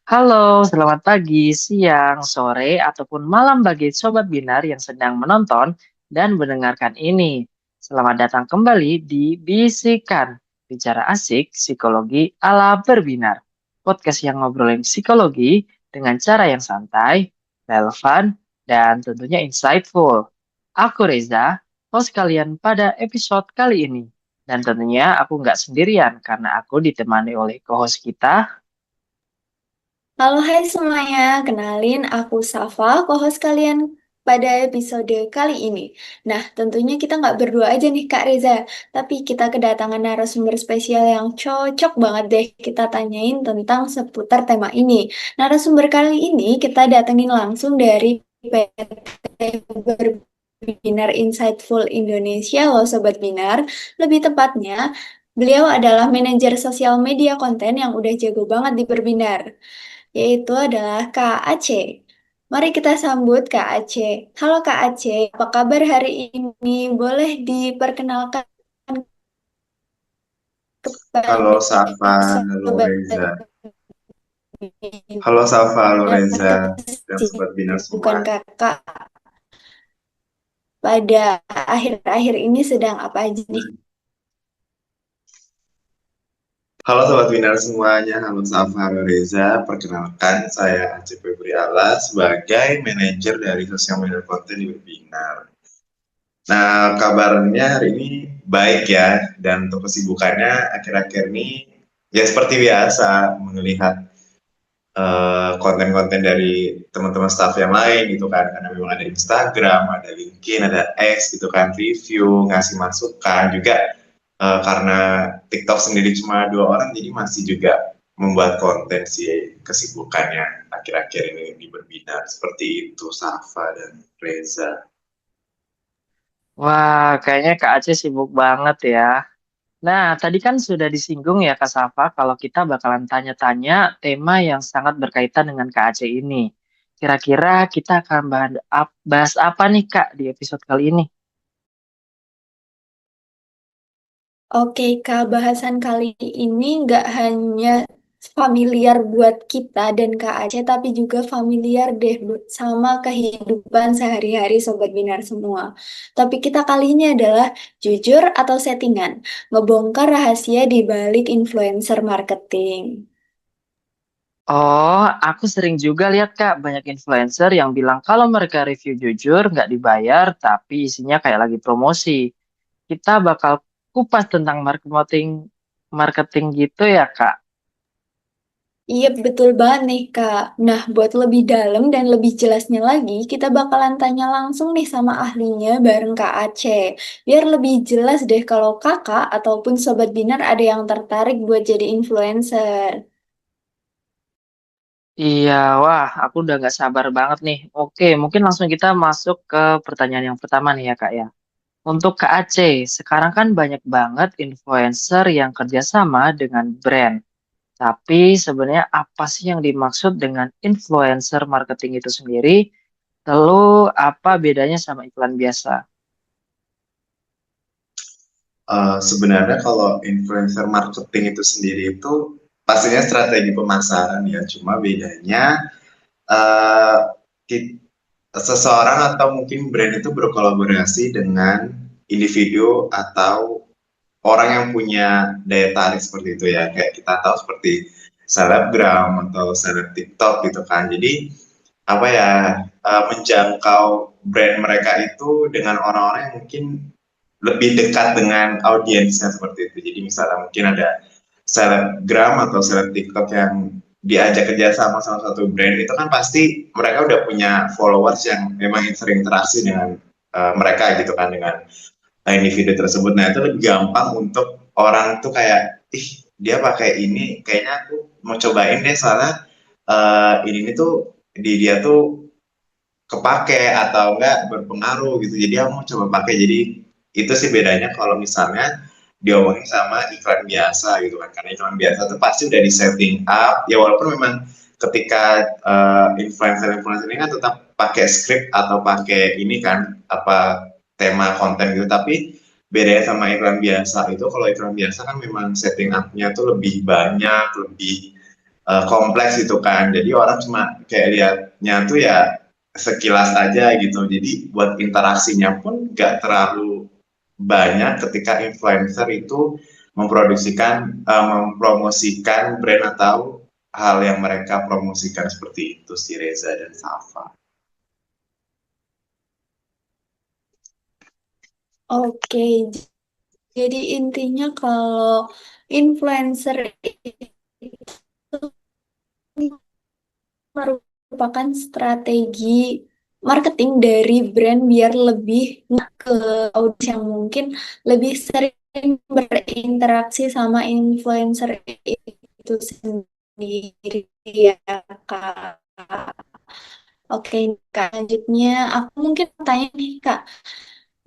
Halo, selamat pagi, siang, sore, ataupun malam bagi Sobat Binar yang sedang menonton dan mendengarkan ini. Selamat datang kembali di Bisikan, bicara asik psikologi ala berbinar. Podcast yang ngobrolin psikologi dengan cara yang santai, relevan, dan tentunya insightful. Aku Reza, host kalian pada episode kali ini. Dan tentunya aku nggak sendirian karena aku ditemani oleh co-host kita. Halo, hai semuanya. Kenalin, aku Safa, co-host kalian pada episode kali ini. Nah, tentunya kita nggak berdua aja nih, Kak Reza. Tapi kita kedatangan narasumber spesial yang cocok banget deh kita tanyain tentang seputar tema ini. Narasumber kali ini kita datengin langsung dari PT Berbinar Insightful Indonesia loh, Sobat Binar. Lebih tepatnya, beliau adalah manajer sosial media konten yang udah jago banget di Berbinar, yaitu adalah Kak Aceh. Mari kita sambut Kak Aceh. Halo Kak Aceh, apa kabar hari ini? Boleh diperkenalkan Halo kepada Safa, halo Sobat Reza. Halo Safa, halo Binar Reza, dan Sobat Bina semua. kesibukan Kakak pada akhir-akhir ini sedang apa aja nih? Halo Sobat Bina semuanya, halo Safa, halo Reza. Perkenalkan, saya Aceh Febri Ala sebagai manajer dari sosial media konten di Webinar. Nah, kabarnya hari ini baik ya, dan untuk kesibukannya akhir-akhir ini ya seperti biasa, melihat konten-konten dari teman-teman staff yang lain gitu kan, karena memang ada Instagram, ada LinkedIn, ada X gitu kan, review, ngasih masukan juga. Karena TikTok sendiri cuma 2 orang, jadi masih juga membuat konten sih kesibukannya akhir-akhir ini di Berbinar. Seperti itu, Safa dan Reza. Wah, kayaknya Kak Aceh sibuk banget ya. Nah, tadi kan sudah disinggung ya Kak Safa kalau kita bakalan tanya-tanya tema yang sangat berkaitan dengan Kak Aceh ini. Kira-kira kita akan bahas apa nih Kak di episode kali ini? Oke, Kak, bahasan kali ini nggak hanya familiar buat kita dan Kak Aceh, tapi juga familiar deh sama kehidupan sehari-hari Sobat Binar semua. Tapi kita kali ini adalah jujur atau settingan, ngebongkar rahasia di balik influencer marketing. Oh, aku sering juga lihat Kak, banyak influencer yang bilang kalau mereka review jujur, nggak dibayar, tapi isinya kayak lagi promosi. Kita bakal kupas tentang marketing marketing gitu ya Kak. Iya, betul banget nih, Kak. Nah, buat lebih dalam dan lebih jelasnya lagi, kita bakalan tanya langsung nih sama ahlinya bareng Kak Aceh. Biar lebih jelas deh kalau kakak ataupun Sobat Binar ada yang tertarik buat jadi influencer. Iya, wah, aku udah nggak sabar banget nih. Oke, mungkin langsung kita masuk ke pertanyaan yang pertama nih ya Kak ya. Untuk Kak Aceh, sekarang kan banyak banget influencer yang kerjasama dengan brand. Tapi sebenarnya apa sih yang dimaksud dengan influencer marketing itu sendiri? Lalu apa bedanya sama iklan biasa? Sebenarnya kalau influencer marketing itu sendiri itu pastinya strategi pemasaran ya, cuma bedanya uh, ki- seseorang atau mungkin brand itu berkolaborasi dengan individu atau orang yang punya daya tarik seperti itu ya, kayak kita tahu seperti selebgram atau seleb TikTok gitu kan. Jadi apa ya, menjangkau brand mereka itu dengan orang-orang yang mungkin lebih dekat dengan audiensnya seperti itu. Jadi misalnya mungkin ada selebgram atau seleb TikTok yang diajak kerja sama satu brand, itu kan pasti mereka udah punya followers yang memang sering interaksi dengan mereka gitu kan, dengan individu tersebut. Nah itu lebih gampang untuk orang tuh kayak, ih dia pakai ini, kayaknya aku mau cobain deh soalnya ini tuh di dia tuh kepake atau enggak berpengaruh gitu. Jadi aku mau coba pakai. Jadi itu sih bedanya kalau misalnya diomongin sama iklan biasa gitu kan. Karena iklan biasa tuh pasti udah di setting up. Ya walaupun memang ketika influencer-influencer ini kan tetap pakai script atau pakai ini kan apa tema konten gitu. Tapi bedanya sama iklan biasa itu, kalau iklan biasa kan memang setting up-nya tuh lebih banyak, lebih kompleks gitu kan. Jadi orang cuma kayak lihatnya tuh ya sekilas aja gitu. Jadi buat interaksinya pun nggak terlalu banyak ketika influencer itu mempromosikan brand atau hal yang mereka promosikan seperti itu si Reza dan Safa. Oke, jadi intinya kalau influencer itu merupakan strategi marketing dari brand biar lebih ke audiens yang mungkin lebih sering berinteraksi sama influencer itu sendiri ya Kak. Oke, Kak, selanjutnya aku mungkin tanya nih Kak,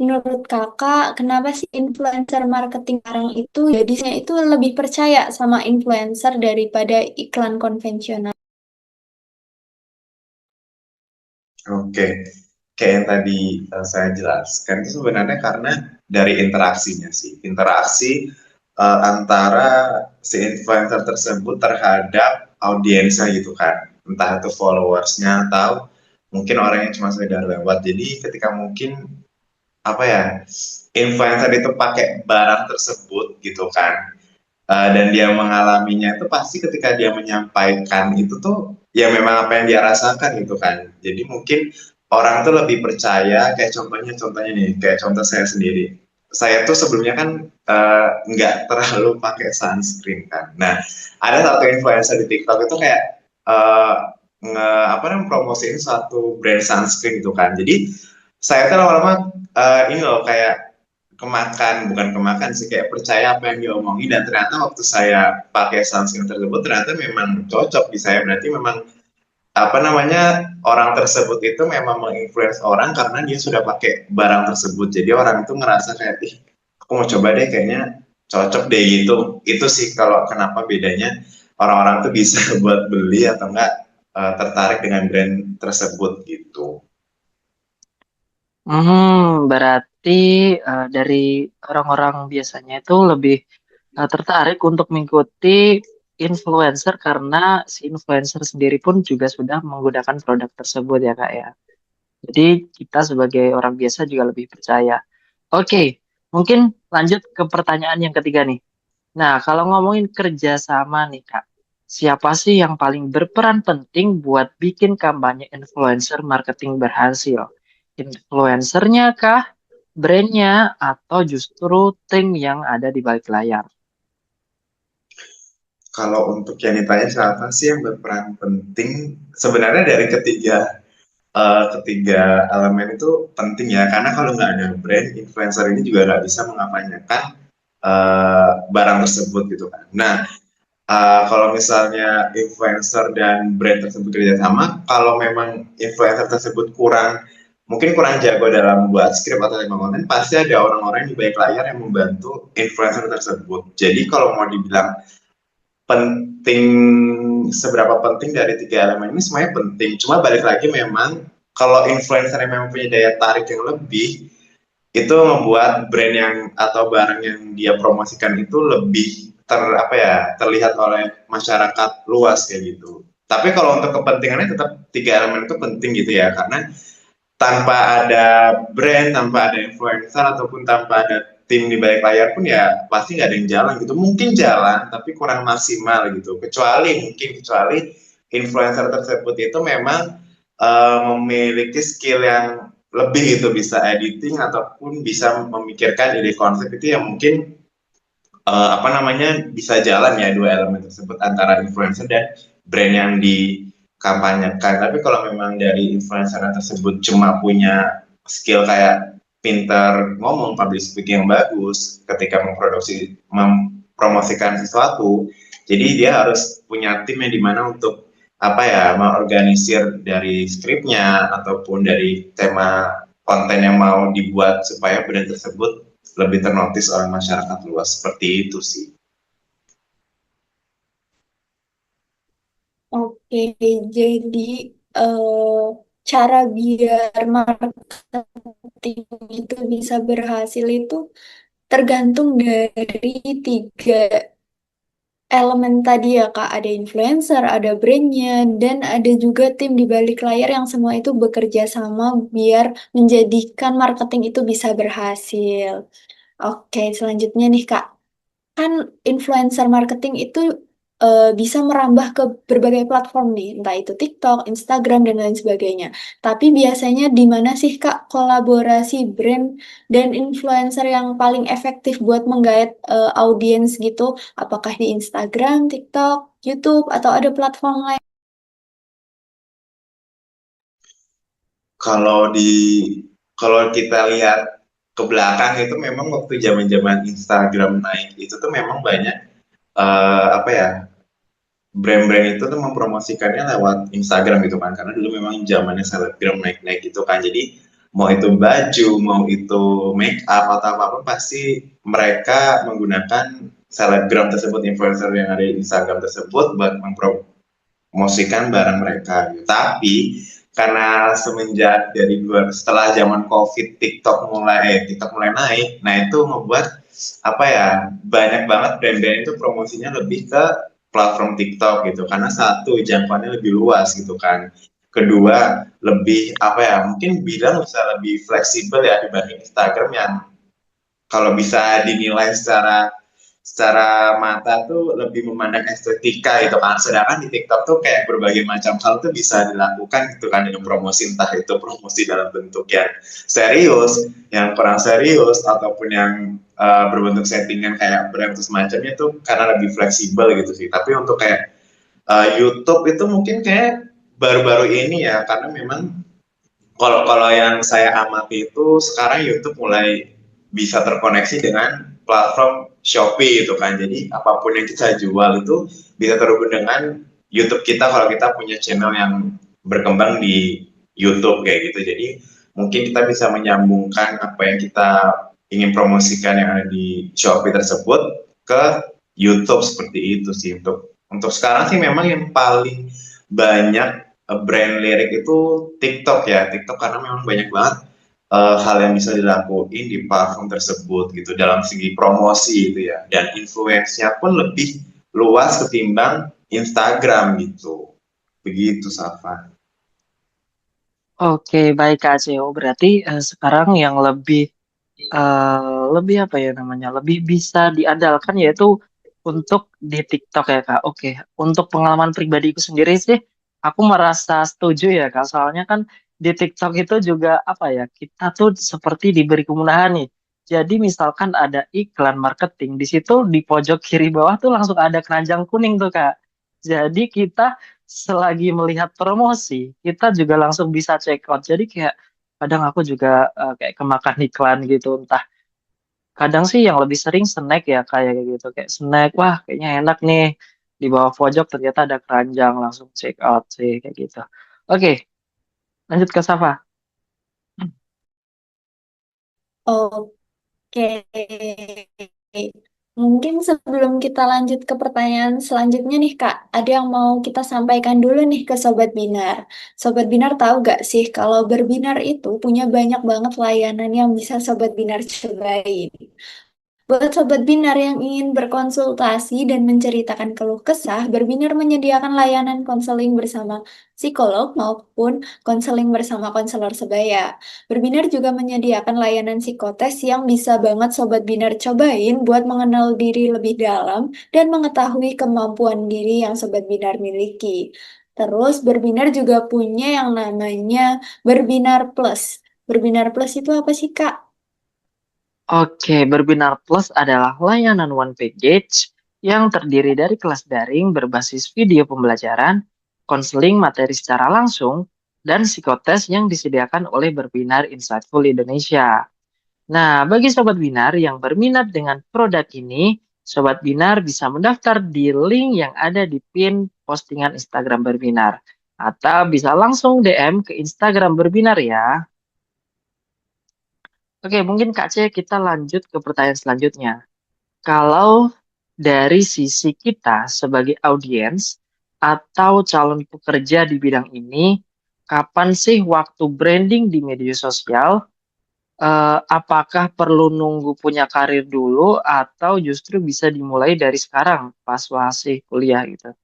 menurut Kakak kenapa sih influencer marketing sekarang itu jadinya itu lebih percaya sama influencer daripada iklan konvensional? Oke, kayak yang tadi saya jelaskan itu sebenarnya karena dari interaksinya sih, interaksi antara si influencer tersebut terhadap audiensnya gitu kan, entah itu followersnya atau mungkin orang yang cuma sekedar lewat. Jadi ketika mungkin apa ya, influencer itu pakai barang tersebut gitu kan, dan dia mengalaminya itu pasti ketika dia menyampaikan itu tuh ya memang apa yang dia rasakan gitu kan. Jadi mungkin orang tuh lebih percaya kayak contohnya nih kayak contoh saya sendiri. Saya tuh sebelumnya kan nggak terlalu pakai sunscreen kan. Nah, ada satu influencer di TikTok itu kayak apa namanya promosiin suatu brand sunscreen gitu kan. Jadi saya tuh lama-lama ini loh kayak bukan kemakan sih, kayak percaya apa yang dia omongin, dan ternyata waktu saya pakai sunscreen tersebut ternyata memang cocok di saya. Berarti memang apa namanya orang tersebut itu memang menginfluence orang karena dia sudah pakai barang tersebut. Jadi orang itu ngerasa kayak ih aku mau coba deh kayaknya cocok deh gitu. Itu sih kalau kenapa bedanya orang-orang tuh bisa buat beli atau enggak tertarik dengan brand tersebut gitu. Berarti dari orang-orang biasanya itu lebih tertarik untuk mengikuti influencer karena si influencer sendiri pun juga sudah menggunakan produk tersebut ya Kak ya. Jadi kita sebagai orang biasa juga lebih percaya. Oke, mungkin lanjut ke pertanyaan yang ketiga nih. Nah, kalau ngomongin kerjasama nih Kak, siapa sih yang paling berperan penting buat bikin kampanye influencer marketing berhasil? Influencernya kah, brandnya, atau justru tim yang ada di balik layar? Kalau untuk yang ditanya siapa sih yang berperan penting, sebenarnya dari ketiga elemen itu penting ya, karena kalau nggak ada brand, influencer ini juga nggak bisa mengampanyakan barang tersebut gitu kan. Nah, kalau misalnya influencer dan brand tersebut kerjasama, kalau memang influencer tersebut mungkin kurang jago dalam buat skrip atau lima konten, pasti ada orang-orang di balik layar yang membantu influencer tersebut. Jadi kalau mau dibilang penting, seberapa penting dari tiga elemen ini semuanya penting, cuma balik lagi memang kalau influencer yang memang punya daya tarik yang lebih, itu membuat brand yang atau barang yang dia promosikan itu lebih terlihat oleh masyarakat luas kayak gitu. Tapi kalau untuk kepentingannya tetap tiga elemen itu penting gitu ya, karena tanpa ada brand, tanpa ada influencer, ataupun tanpa ada tim di balik layar pun ya pasti nggak ada yang jalan gitu. Mungkin jalan, tapi kurang maksimal gitu. Kecuali influencer tersebut itu memang memiliki skill yang lebih gitu, bisa editing ataupun bisa memikirkan ide konsep itu yang mungkin apa namanya bisa jalan ya dua elemen tersebut antara influencer dan brand yang dikampanyekan. Tapi kalau memang dari influencer tersebut cuma punya skill kayak pintar ngomong, public speaking yang bagus ketika mempromosikan sesuatu, jadi dia harus punya tim yang dimana untuk apa ya mengorganisir dari skripnya ataupun dari tema konten yang mau dibuat supaya brand tersebut lebih ternotis oleh masyarakat luas, seperti itu sih. Oke, jadi cara biar marketing itu bisa berhasil itu tergantung dari tiga elemen tadi ya Kak, ada influencer, ada brandnya, dan ada juga tim di balik layar yang semua itu bekerja sama biar menjadikan marketing itu bisa berhasil. Oke, selanjutnya nih Kak, kan influencer marketing itu bisa merambah ke berbagai platform nih, entah itu TikTok, Instagram, dan lain sebagainya. Tapi biasanya di mana sih Kak kolaborasi brand dan influencer yang paling efektif buat menggait audiens gitu? Apakah di Instagram, TikTok, YouTube, atau ada platform lain? Kalau di kalau kita lihat ke belakang itu memang waktu zaman-zaman Instagram naik itu tuh memang banyak apa ya, brand-brand itu tuh mempromosikannya lewat Instagram gitu kan, karena dulu memang zamannya selebgram naik-naik gitu kan. Jadi mau itu baju, mau itu make up atau apapun pasti mereka menggunakan selebgram tersebut, influencer yang ada di Instagram tersebut buat mempromosikan barang mereka gitu. Tapi karena semenjak setelah zaman COVID TikTok mulai naik, nah itu membuat apa ya, banyak banget brand-brand itu promosinya lebih ke platform TikTok gitu, karena satu jangkauannya lebih luas gitu kan, kedua lebih apa ya, mungkin bilang bisa lebih fleksibel ya dibanding Instagram yang kalau bisa dinilai secara secara mata tuh lebih memandang estetika gitu kan, sedangkan di TikTok tuh kayak berbagai macam hal tuh bisa dilakukan gitu kan dengan promosi, entah itu promosi dalam bentuk yang serius, yang kurang serius, ataupun yang berbentuk settingan kayak brand atau semacamnya tuh, karena lebih fleksibel gitu sih. Tapi untuk kayak YouTube itu mungkin kayak baru-baru ini ya, karena memang kalau kalau yang saya amati itu sekarang YouTube mulai bisa terkoneksi dengan platform Shopee itu kan. Jadi apapun yang kita jual itu bisa terhubung dengan YouTube kita kalau kita punya channel yang berkembang di YouTube kayak gitu. Jadi mungkin kita bisa menyambungkan apa yang kita ingin promosikan yang ada di Shopee tersebut ke YouTube, seperti itu sih. Untuk sekarang sih memang yang paling banyak brand lirik itu TikTok ya, TikTok, karena memang banyak banget hal yang bisa dilakuin di platform tersebut gitu dalam segi promosi itu ya, dan influence-nya pun lebih luas ketimbang Instagram gitu. Begitu, Safa. Oke, baik Kak Ceo. Berarti sekarang yang lebih apa ya namanya, lebih bisa diandalkan yaitu untuk di TikTok ya Kak. Oke, untuk pengalaman pribadiku sendiri sih, aku merasa setuju ya Kak. Soalnya kan di TikTok itu juga apa ya, kita tuh seperti diberi kemudahan nih. Jadi misalkan ada iklan marketing, di situ di pojok kiri bawah tuh langsung ada keranjang kuning tuh Kak. Jadi kita selagi melihat promosi, kita juga langsung bisa check out. Jadi kayak kadang aku juga kayak kemakan iklan gitu, entah kadang sih yang lebih sering snack ya kayak gitu, kayak snack, wah kayaknya enak nih, di bawah pojok ternyata ada keranjang, langsung check out sih kayak gitu. Oke, lanjut ke Safa. Oke. Mungkin sebelum kita lanjut ke pertanyaan selanjutnya nih Kak, ada yang mau kita sampaikan dulu nih ke Sobat Binar. Sobat Binar tahu gak sih kalau berbinar itu punya banyak banget layanan yang bisa Sobat Binar cobain. Buat Sobat Binar yang ingin berkonsultasi dan menceritakan keluh kesah, Berbinar menyediakan layanan konseling bersama psikolog maupun konseling bersama konselor sebaya. Berbinar juga menyediakan layanan psikotes yang bisa banget Sobat Binar cobain buat mengenal diri lebih dalam dan mengetahui kemampuan diri yang Sobat Binar miliki. Terus Berbinar juga punya yang namanya Berbinar Plus. Berbinar Plus itu apa sih, Kak? Oke, Berbinar Plus adalah layanan one package yang terdiri dari kelas daring berbasis video pembelajaran, konseling materi secara langsung, dan psikotes yang disediakan oleh Berbinar Insightful Indonesia. Nah, bagi Sobat Binar yang berminat dengan produk ini, Sobat Binar bisa mendaftar di link yang ada di pin postingan Instagram Berbinar. Atau bisa langsung DM ke Instagram Berbinar ya. Oke, mungkin Kak C kita lanjut ke pertanyaan selanjutnya. Kalau dari sisi kita sebagai audiens atau calon pekerja di bidang ini, kapan sih waktu branding di media sosial apakah perlu nunggu punya karir dulu atau justru bisa dimulai dari sekarang pas masih kuliah gitu?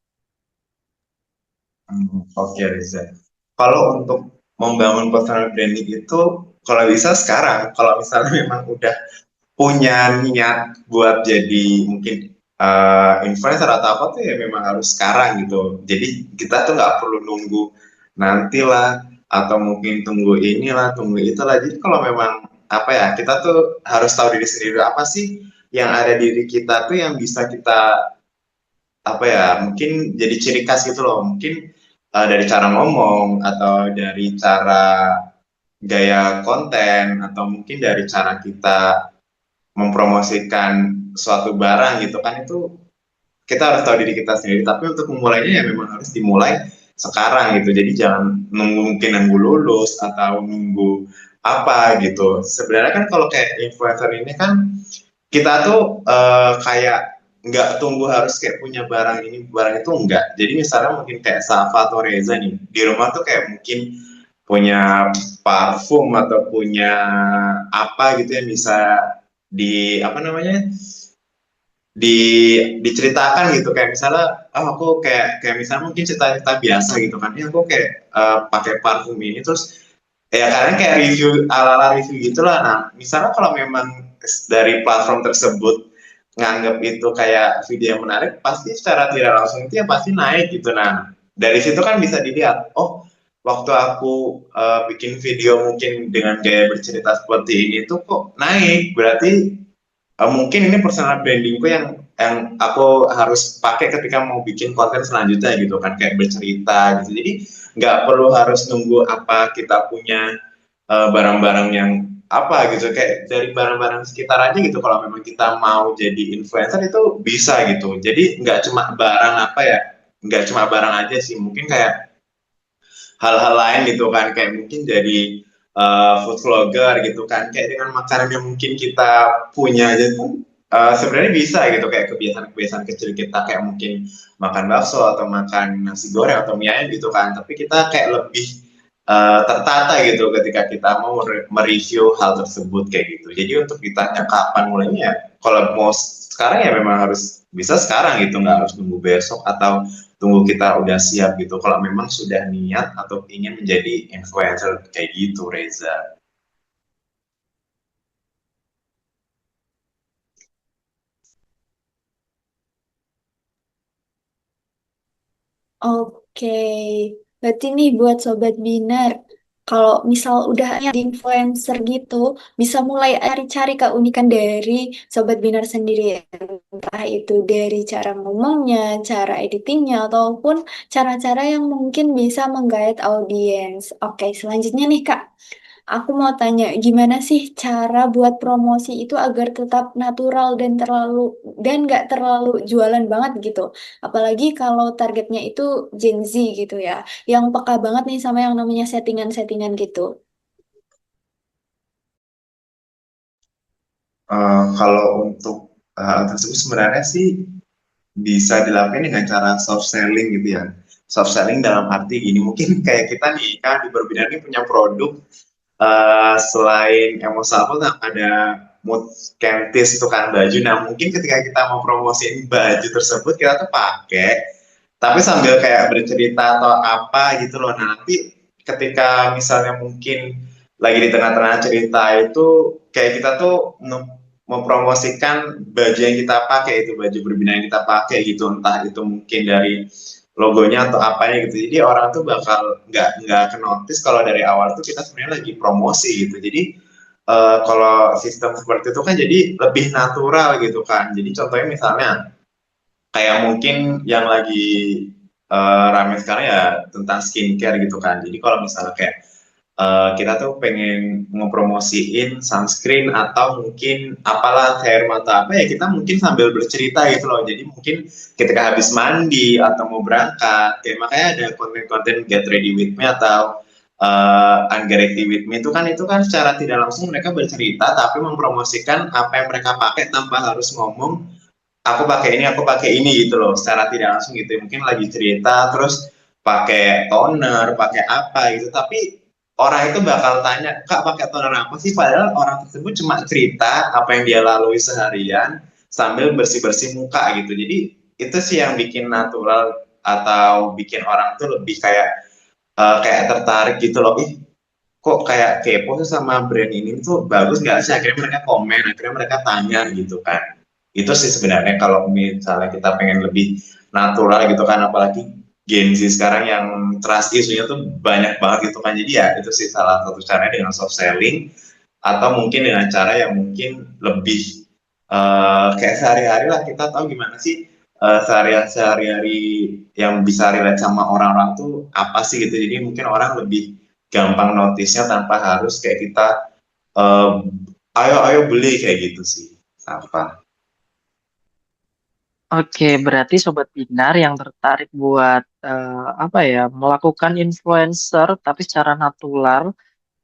Oke, Reza. Kalau untuk membangun personal branding itu, kalau bisa sekarang. Kalau misalnya memang udah punya niat buat jadi mungkin influencer atau apa tuh ya memang harus sekarang gitu. Jadi kita tuh nggak perlu nunggu nantilah atau mungkin tunggu inilah, tunggu itulah. Jadi kalau memang apa ya, kita tuh harus tahu diri sendiri apa sih yang ada di diri kita tuh yang bisa kita apa ya, mungkin jadi ciri khas gitu loh. Mungkin dari cara ngomong atau dari cara gaya konten atau mungkin dari cara kita mempromosikan suatu barang gitu kan, itu kita harus tahu diri kita sendiri. Tapi untuk memulainya ya memang harus dimulai sekarang gitu. Jadi jangan nunggu mungkin nunggu lulus atau nunggu apa gitu. Sebenarnya kan kalau kayak influencer ini kan kita tuh kayak nggak tunggu harus kayak punya barang ini barang itu, enggak. Jadi misalnya mungkin kayak Safa atau Reza nih di rumah tuh kayak mungkin punya parfum atau punya apa gitu yang bisa di apa namanya di diceritakan gitu, kayak misalnya oh aku kayak kayak misalnya mungkin cerita-cerita biasa gitu kan ya, aku kayak pakai parfum ini terus ya kalian kayak review ala-ala review gitulah. Nah misalnya kalau memang dari platform tersebut nganggap itu kayak video yang menarik, pasti secara tidak langsung itu ya pasti naik gitu. Nah dari situ kan bisa dilihat, oh waktu aku bikin video mungkin dengan gaya bercerita seperti ini tuh kok naik, berarti mungkin ini personal brandingku yang aku harus pakai ketika mau bikin konten selanjutnya gitu kan, kayak bercerita gitu. Jadi nggak perlu harus nunggu apa kita punya barang-barang yang apa gitu, kayak dari barang-barang sekitar aja gitu. Kalau memang kita mau jadi influencer itu bisa gitu. Jadi nggak cuma barang apa ya, nggak cuma barang aja sih, mungkin kayak hal-hal lain gitu kan, kayak mungkin jadi food vlogger gitu kan, kayak dengan makanan yang mungkin kita punya aja tuh sebenarnya bisa gitu, kayak kebiasaan-kebiasaan kecil kita kayak mungkin makan bakso atau makan nasi goreng atau mie ayam gitu kan, tapi kita kayak lebih tertata gitu ketika kita mau mereview hal tersebut kayak gitu. Jadi untuk ditanya kapan mulainya ya, kalau mau sekarang ya memang harus bisa sekarang gitu, nggak harus nunggu besok atau tunggu kita udah siap gitu. Kalau memang sudah niat atau ingin menjadi influencer kayak gitu, Reza. Oke, berarti nih buat Sobat Binar, kalau misal udah di influencer gitu, bisa mulai cari-cari keunikan dari Sobat Binar sendiri. Entah itu dari cara ngomongnya, cara editingnya, ataupun cara-cara yang mungkin bisa menggait audiens. Oke, selanjutnya nih Kak, aku mau tanya, gimana sih cara buat promosi itu agar tetap natural dan nggak terlalu jualan banget gitu. Apalagi kalau targetnya itu Gen Z gitu ya, yang peka banget nih sama yang namanya settingan-settingan gitu. Kalau untuk hal tersebut sebenarnya sih bisa dilakukan dengan cara soft selling gitu ya. Soft selling dalam arti gini, mungkin kayak kita nih kan di Berbinar ini punya produk. Selain Emosable ada mood cantis itu kan baju. Nah mungkin ketika kita mau promosiin baju tersebut kita tuh pakai, tapi sambil kayak bercerita atau apa gitu loh. Nah nanti ketika misalnya mungkin lagi di tengah-tengah cerita itu kayak kita tuh mempromosikan baju yang kita pakai, itu baju berbina yang kita pakai gitu, entah itu mungkin dari logonya atau apanya gitu. Jadi orang tuh bakal nggak ke notice kalau dari awal tuh kita sebenarnya lagi promosi gitu. Jadi kalau sistem seperti itu kan jadi lebih natural gitu kan. Jadi contohnya misalnya kayak mungkin yang lagi rame sekarang ya tentang skincare gitu kan. Jadi kalau misalnya kayak kita tuh pengen ngepromosiin sunscreen atau mungkin apalah hair mata apa ya, kita mungkin sambil bercerita gitu loh. Jadi mungkin ketika habis mandi atau mau berangkat, kayak makanya ada konten-konten get ready with me atau get ready with me, itu kan secara tidak langsung mereka bercerita tapi mempromosikan apa yang mereka pakai tanpa harus ngomong aku pakai ini gitu loh, secara tidak langsung gitu. Mungkin lagi cerita terus pakai toner, pakai apa gitu, tapi orang itu bakal tanya, Kak pakai toner apa sih? Padahal orang tersebut cuma cerita apa yang dia lalui seharian sambil bersih-bersih muka gitu. Jadi itu sih yang bikin natural atau bikin orang tuh lebih kayak tertarik gitu loh. Ih, kok kayak kepo sih sama brand ini tuh bagus nggak sih? Akhirnya mereka komen, akhirnya mereka tanya gitu kan. Itu sih sebenarnya kalau misalnya kita pengen lebih natural gitu kan, apalagi Gen Z sekarang yang trust isunya tuh banyak banget gitu kan. Jadi ya itu sih salah satu caranya dengan soft selling atau mungkin dengan cara yang mungkin lebih kayak sehari-hari lah kita tahu gimana sih sehari-hari yang bisa relate sama orang-orang tuh apa sih gitu. Jadi mungkin orang lebih gampang notice-nya tanpa harus kayak kita eh, ayo ayo beli kayak gitu sih. Apa? Oke, berarti Sobat Binar yang tertarik buat apa ya, melakukan influencer tapi secara natural,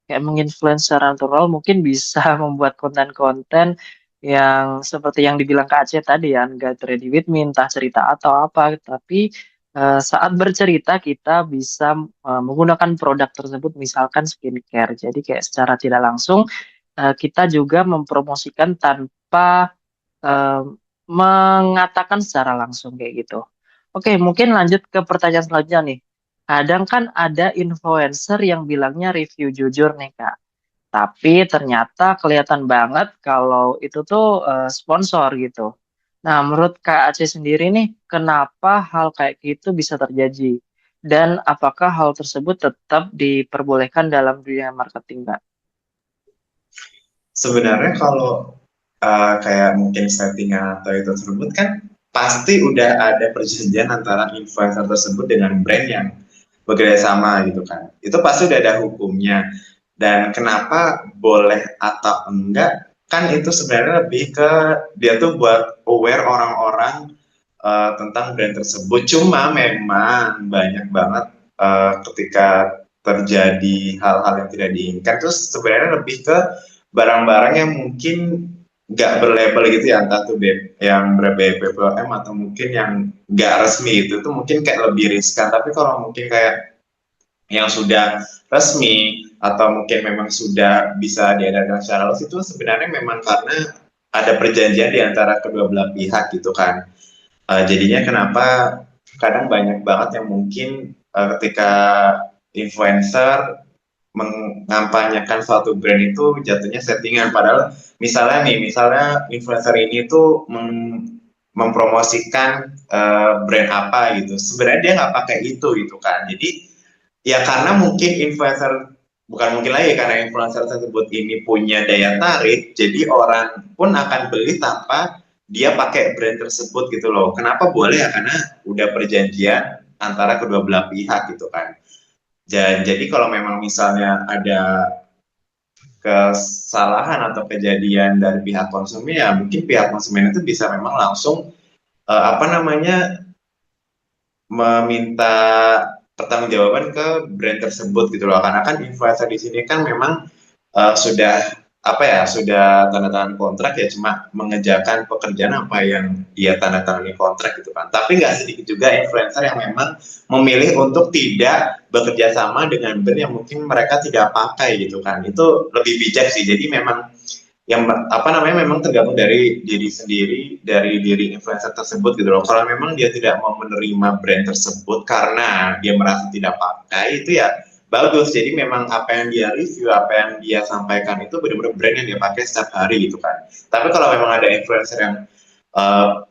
kayak menginfluence secara natural, mungkin bisa membuat konten-konten yang seperti yang dibilang Kak Aceh tadi ya, nggak ready with me, entah cerita atau apa, tapi saat bercerita kita bisa menggunakan produk tersebut, misalkan skincare. Jadi kayak secara tidak langsung kita juga mempromosikan tanpa eh, mengatakan secara langsung kayak gitu. Oke, mungkin lanjut ke pertanyaan selanjutnya nih. Kadang kan ada influencer yang bilangnya review jujur nih Kak. Tapi ternyata kelihatan banget kalau itu tuh sponsor gitu. Nah, menurut Kak Aceh sendiri nih, kenapa hal kayak gitu bisa terjadi? Dan apakah hal tersebut tetap diperbolehkan dalam dunia marketing, Kak? Sebenarnya kalau kayak mungkin settingan atau itu tersebut kan pasti udah ada perjanjian antara influencer tersebut dengan brand yang bekerja sama gitu kan. Itu pasti udah ada hukumnya. Dan kenapa boleh atau enggak, kan itu sebenarnya lebih ke dia tuh buat aware orang-orang tentang brand tersebut. Cuma memang banyak banget ketika terjadi hal-hal yang tidak diinginkan, terus sebenarnya lebih ke barang-barang yang mungkin nggak berlabel gitu ya, entah tuh yang BPOM atau mungkin yang nggak resmi gitu, itu mungkin kayak lebih riskan. Tapi kalau mungkin kayak yang sudah resmi atau mungkin memang sudah bisa diadakan secara luas, itu sebenarnya memang karena ada perjanjian di antara kedua belah pihak gitu kan. Jadinya kenapa kadang banyak banget yang mungkin ketika influencer mengampanyakan suatu brand itu jatuhnya settingan, padahal misalnya influencer ini tuh mempromosikan brand apa gitu, sebenarnya dia nggak pakai itu gitu kan. Jadi ya karena mungkin influencer, bukan mungkin lagi, karena influencer tersebut ini punya daya tarik, jadi orang pun akan beli tanpa dia pakai brand tersebut gitu loh. Kenapa boleh ya? Karena udah perjanjian antara kedua belah pihak gitu kan. Jadi kalau memang misalnya ada kesalahan atau kejadian dari pihak konsumen, ya mungkin pihak konsumen itu bisa memang langsung apa namanya, meminta pertanggungjawaban ke brand tersebut gitu loh. Karena kan influencer di sini kan memang sudah apa ya, sudah tanda tangan kontrak ya, cuma mengerjakan pekerjaan apa yang dia tanda tangani kontrak gitu kan. Tapi nggak sedikit juga influencer yang memang memilih untuk tidak bekerja sama dengan brand yang mungkin mereka tidak pakai gitu kan. Itu lebih bijak sih. Jadi memang yang apa namanya, memang tergantung dari diri sendiri, dari diri influencer tersebut gitu loh. Kalau memang dia tidak mau menerima brand tersebut karena dia merasa tidak pakai, itu ya bagus. Jadi memang apa yang dia review, apa yang dia sampaikan itu benar-benar brand yang dia pakai setiap hari gitu kan. Tapi kalau memang ada influencer yang uh,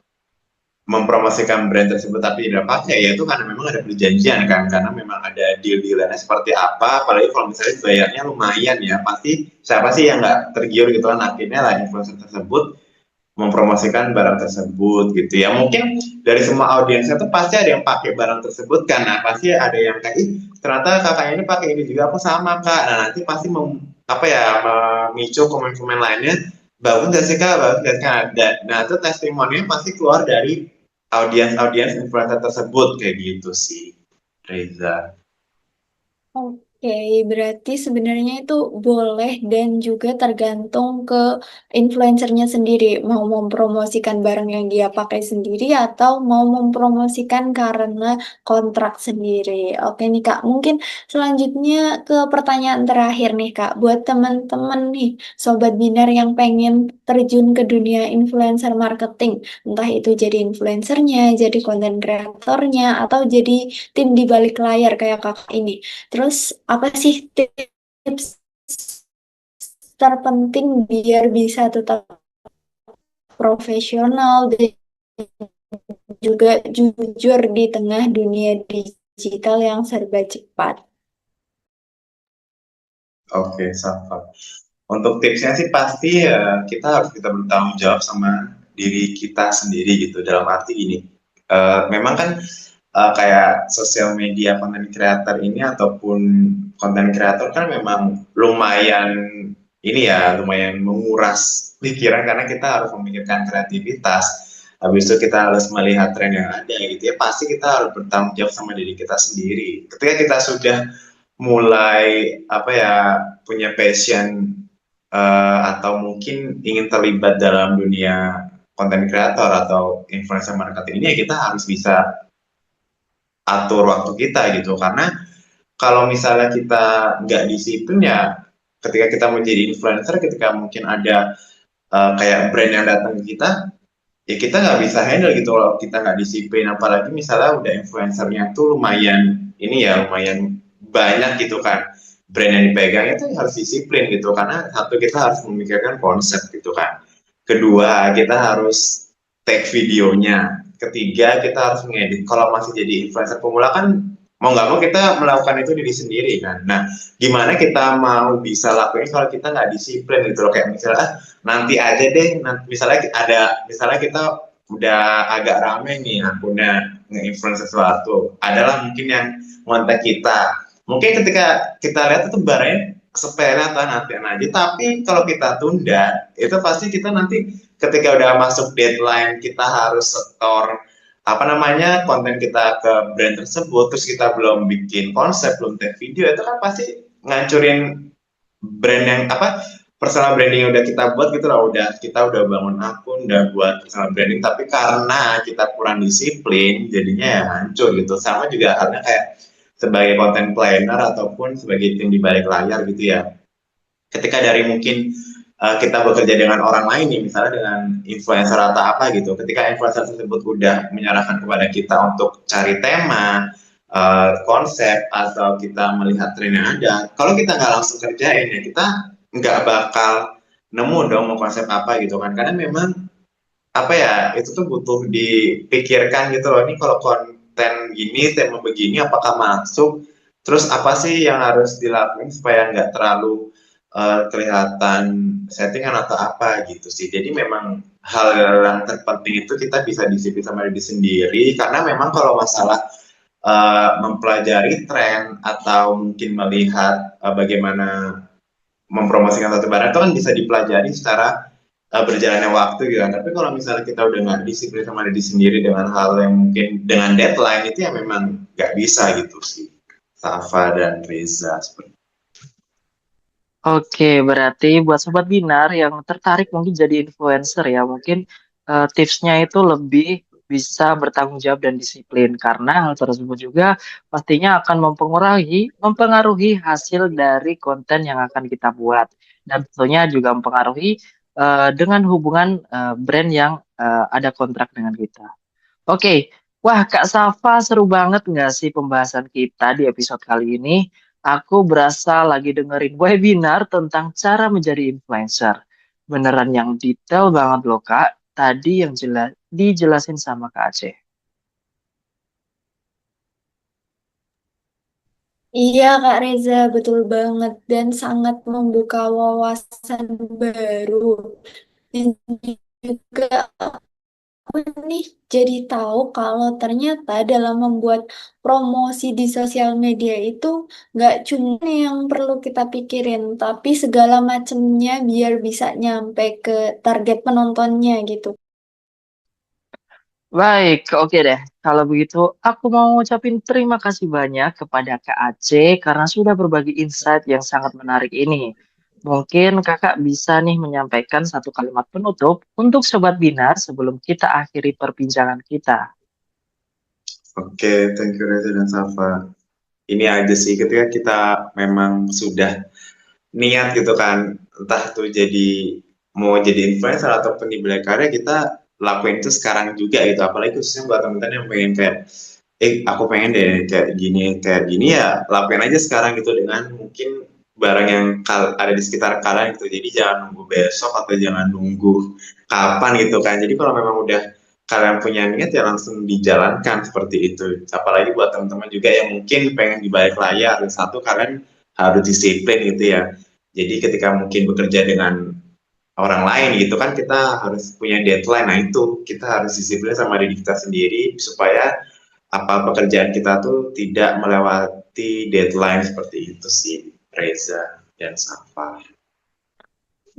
mempromosikan brand tersebut tapi tidak pakai, ya itu karena memang ada perjanjian kan, karena memang ada deal-dealannya seperti apa. Apalagi kalau misalnya bayarnya lumayan ya, pasti siapa sih yang nggak tergiur gitu kan, akhirnya lah influencer tersebut mempromosikan barang tersebut gitu ya. Mungkin dari semua audiensnya tuh pasti ada yang pakai barang tersebut, karena pasti ada yang kayak, ih ternyata kakaknya ini pakai ini juga, aku sama kak. Nah nanti pasti apa ya, memicu komen-komen lainnya, bagus gak sih kak, bagus gak sih kak. Nah itu testimoninya pasti keluar dari audiens influencer tersebut kayak gitu sih, Reza. Oke, berarti sebenarnya itu boleh dan juga tergantung ke influencernya sendiri, mau mempromosikan barang yang dia pakai sendiri atau mau mempromosikan karena kontrak sendiri. Oke nih Kak, mungkin selanjutnya ke pertanyaan terakhir nih Kak, buat teman-teman nih, Sobat Binar yang pengen terjun ke dunia influencer marketing, entah itu jadi influencernya, jadi konten kreatornya, atau jadi tim di balik layar kayak Kakak ini. Terus apa sih tips terpenting biar bisa tetap profesional dan juga jujur di tengah dunia digital yang serba cepat? Oke, Safa. Untuk tipsnya sih pasti ya kita harus kita bertanggung jawab sama diri kita sendiri gitu. Dalam arti ini, memang kan kayak sosial media konten kreator ini ataupun konten kreator kan memang lumayan ini ya, lumayan menguras pikiran karena kita harus memikirkan kreativitas. Habis itu kita harus melihat tren yang ada gitu ya. Pasti kita harus bertanggung jawab sama diri kita sendiri. Ketika kita sudah mulai apa ya punya passion atau mungkin ingin terlibat dalam dunia konten kreator atau influencer marketing ini ya kita harus bisa atur waktu kita gitu karena kalau misalnya kita nggak disiplin ya ketika kita menjadi influencer ketika mungkin ada kayak brand yang datang ke kita ya kita nggak bisa handle gitu kalau kita nggak disiplin apalagi misalnya udah influencernya tuh lumayan ini ya lumayan banyak gitu kan brand yang dipegang itu harus disiplin gitu karena satu kita harus memikirkan konsep gitu kan kedua kita harus take videonya ketiga kita harus mengedit kalau masih jadi influencer pemula kan mau nggak mau kita melakukan itu diri sendiri kan nah gimana kita mau bisa lakuin kalau kita nggak disiplin gitu loh kayak misalnya nanti aja deh nanti misalnya kita udah agak rame nih akunnya nge-influence sesuatu adalah mungkin yang ngontak kita mungkin ketika kita lihat itu barangnya sepele atau nantian aja tapi kalau kita tunda itu pasti kita nanti ketika udah masuk deadline kita harus setor apa namanya konten kita ke brand tersebut terus kita belum bikin konsep belum take video itu kan pasti ngancurin brand yang apa personal branding yang udah kita buat gitu lah udah kita udah bangun akun udah buat personal branding tapi karena kita kurang disiplin jadinya ya hancur gitu sama juga karena kayak sebagai content planner ataupun sebagai tim di balik layar gitu ya ketika dari mungkin kita bekerja dengan orang lain nih misalnya dengan influencer atau apa gitu ketika influencer tersebut udah menyerahkan kepada kita untuk cari tema konsep atau kita melihat tren yang ada kalau kita nggak langsung kerjain ya kita nggak bakal nemu dong mau konsep apa gitu kan karena memang apa ya itu tuh butuh dipikirkan gitu loh ini kalau konten gini tema begini apakah masuk terus apa sih yang harus dilakukan supaya nggak terlalu kelihatan settingan atau apa gitu sih jadi memang hal yang terpenting itu kita bisa disiplin sama diri sendiri karena memang kalau masalah mempelajari tren atau mungkin melihat bagaimana mempromosikan satu barang itu kan bisa dipelajari secara berjalannya waktu gitu kan. Tapi kalau misalnya kita udah nggak disiplin sama diri sendiri dengan hal yang mungkin dengan deadline itu ya memang nggak bisa gitu sih. Safa dan Reza seperti Oke, berarti buat Sobat Binar yang tertarik mungkin jadi influencer ya, mungkin tipsnya itu lebih bisa bertanggung jawab dan disiplin karena hal tersebut juga pastinya akan mempengaruhi hasil dari konten yang akan kita buat dan tentunya juga mempengaruhi dengan hubungan brand yang ada kontrak dengan kita. Oke, wah Kak Safa seru banget nggak sih pembahasan kita di episode kali ini? Aku berasa lagi dengerin webinar tentang cara menjadi influencer. Beneran yang detail banget loh Kak. Tadi yang dijelasin sama Kak Aceh. Iya Kak Reza, betul banget dan sangat membuka wawasan baru. Dan juga aku nih jadi tahu kalau ternyata dalam membuat promosi di sosial media itu nggak cuma yang perlu kita pikirin, tapi segala macamnya biar bisa nyampe ke target penontonnya gitu. Baik, oke deh. Kalau begitu, aku mau ngucapin terima kasih banyak kepada Kak Aceh karena sudah berbagi insight yang sangat menarik ini. Mungkin kakak bisa nih menyampaikan satu kalimat penutup untuk Sobat Binar sebelum kita akhiri perbincangan kita. Oke, thank you Reza dan Safa. Ini aja sih ketika kita memang sudah niat gitu kan, entah tuh mau jadi influencer ataupun di balik karya, kita lakuin itu sekarang juga gitu. Apalagi khususnya buat teman-teman yang pengen kayak, aku pengen deh kayak gini ya, lakuin aja sekarang gitu dengan mungkin barang yang ada di sekitar kalian gitu. Jadi jangan nunggu besok atau jangan nunggu kapan gitu kan. Jadi kalau memang udah kalian punya niat ya langsung dijalankan seperti itu. Apalagi buat teman-teman juga yang mungkin pengen di balik layar, satu kalian harus disiplin gitu ya. Jadi ketika mungkin bekerja dengan orang lain gitu kan kita harus punya deadline. Nah itu kita harus disiplin sama diri kita sendiri supaya apa pekerjaan kita tuh tidak melewati deadline seperti itu sih Reza dan Safa.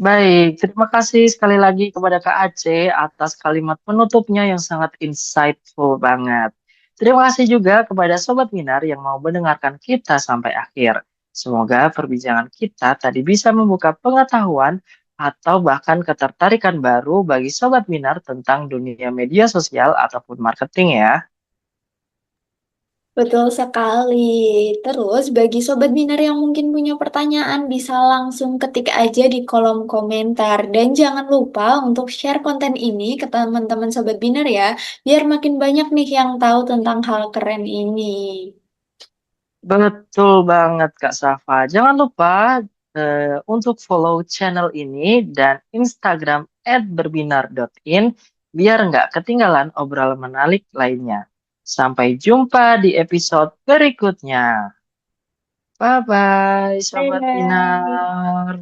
Baik, terima kasih sekali lagi kepada Kak Aceh atas kalimat penutupnya yang sangat insightful banget. Terima kasih juga kepada Sobat Minar yang mau mendengarkan kita sampai akhir. Semoga perbincangan kita tadi bisa membuka pengetahuan atau bahkan ketertarikan baru bagi Sobat Minar tentang dunia media sosial ataupun marketing ya. Betul sekali. Terus bagi Sobat Binar yang mungkin punya pertanyaan bisa langsung ketik aja di kolom komentar. Dan jangan lupa untuk share konten ini ke teman-teman Sobat Binar ya, biar makin banyak nih yang tahu tentang hal keren ini. Betul banget Kak Safa. Jangan lupa untuk follow channel ini dan Instagram @berbinar.in biar nggak ketinggalan obrolan menarik lainnya. Sampai jumpa di episode berikutnya. Bye-bye, Sobat Bye. Binar.